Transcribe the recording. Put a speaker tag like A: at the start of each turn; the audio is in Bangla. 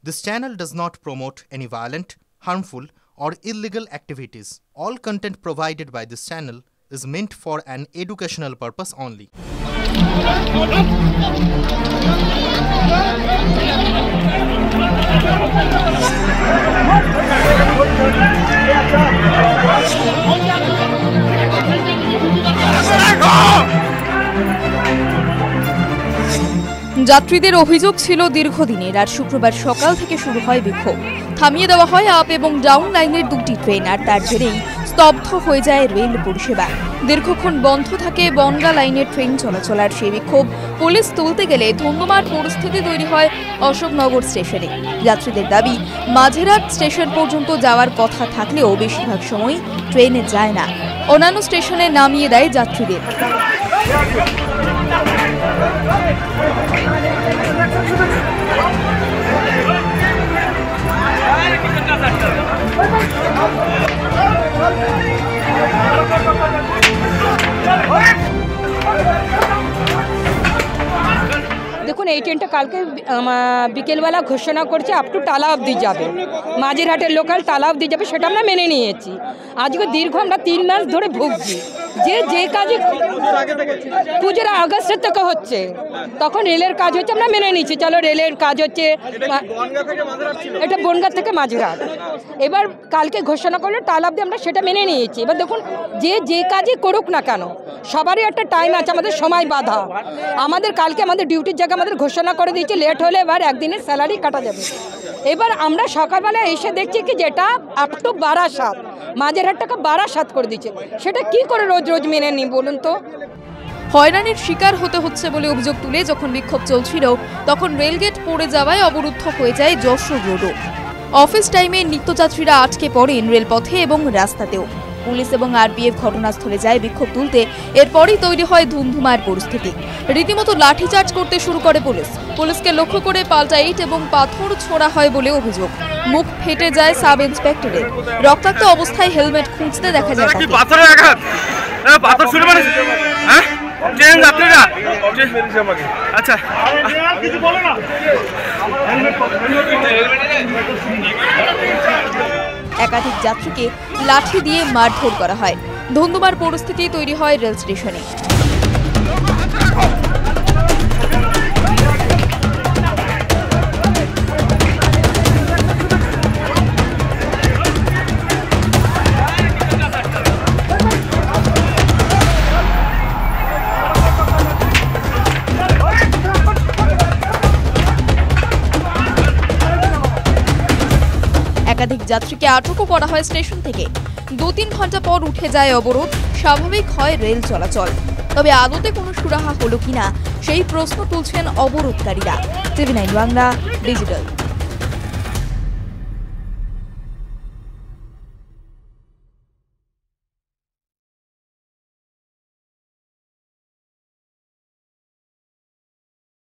A: This channel does not promote any violent, harmful, or illegal activities. All content provided by this channel is meant for an educational purpose only.
B: যাত্রীদের অভিযোগ ছিল দীর্ঘদিনের। আর শুক্রবার সকাল থেকে শুরু হয় বিক্ষোভ। থামিয়ে দেওয়া হয় আপ এবং ডাউন লাইনের দুটি ট্রেন, আর তার জেরেই স্তব্ধ হয়ে যায় রেল পরিষেবা। দীর্ঘক্ষণ বন্ধ থাকে বনগাঁ লাইনের ট্রেন চলাচল। আর সেই বিক্ষোভ পুলিশ তুলতে গেলে ধুন্ধুমার পরিস্থিতি তৈরি হয় অশোকনগর স্টেশনে। যাত্রীদের দাবি, মাঝেরহাট স্টেশন পর্যন্ত যাওয়ার কথা থাকলেও বেশিরভাগ সময় ট্রেনে যায় না। অন্যান্য স্টেশনে নামিয়ে দেয় যাত্রীদের।
C: দেখুন, এই ট্রেনটা কালকে বিকেলবেলা ঘোষণা করছে আপ টু টালা অবধি যাবে, মাঝেরহাটের লোকাল টালা অবধি যাবে, সেটা আমরা মেনে নিয়েছি। আজকে দীর্ঘ আমরা 3 মাস ধরে ভুগছি। যে কাজে পুজোর আগস্টের থেকে হচ্ছে, তখন রেলের কাজ হচ্ছে, আমরা মেনে নিয়েছি। চলো, রেলের কাজ হচ্ছে, এটা বনগাঁ থেকে মাঝেরহাট। এবার কালকে ঘোষণা করলো টালা অবধি, আমরা সেটা মেনে নিয়েছি। এবার দেখুন, যে কাজই করুক না কেন, সবারই একটা টাইম আছে, আমাদের সময় বাধা। আমাদের কালকে আমাদের ডিউটির জায়গা আমাদের ঘোষণা করে দিয়েছে, লেট হলে এবার একদিনের স্যালারি কাটা যাবে। এবার আমরা সকালবেলা এসে দেখছি কি যেটা আপ টু 12/7, মাঝেরহাট টাকা 12/7 করে দিচ্ছে। সেটা কি করে রোজ রোজ মেনে নিই বলুন তো?
B: হয়রানির শিকার হতে হচ্ছে বলে অভিযোগ তুলে যখন বিক্ষোভ চলছিল, তখন রেলগেট পড়ে যাওয়ায় অবরুদ্ধ হয়ে যায় যশোর রোডও। অফিস টাইমে নিত্যযাত্রীরা আটকে পড়েন রেলপথে এবং রাস্তাতেও। পুলিশ এবং আরপিএফ ঘটনাস্থলে যায় বিক্ষোভ তুলতে। এরপরই তৈরি হয় ধুন্ধুমার পরিস্থিতি। রীতিমতো লাঠিচার্জ করতে শুরু করে পুলিশ। পুলিশকে লক্ষ্য করে পাল্টা ইট এবং পাথর ছোড়া হয় বলে অভিযোগ। মুখ ফেটে যায় সাব ইন্সপেক্টরের। রক্তাক্ত অবস্থায় হেলমেট খুঁজতে দেখা যায়। একাধিক যাত্রীকে লাঠি দিয়ে মারধর করা হয়। ধুন্ধুমার পরিস্থিতি তৈরি হয় রেল স্টেশনে। একাধিক যাত্রীকে আটকও করা হয় স্টেশন থেকে। 2-3 ঘন্টা পর উঠে যায় অবরোধ, স্বাভাবিক হয় রেল চলাচল। তবে আদতে কোনো সুরাহা হলো কিনা সেই প্রশ্ন তুলছেন অবরোধকারীরা। TV9 Bangla digital.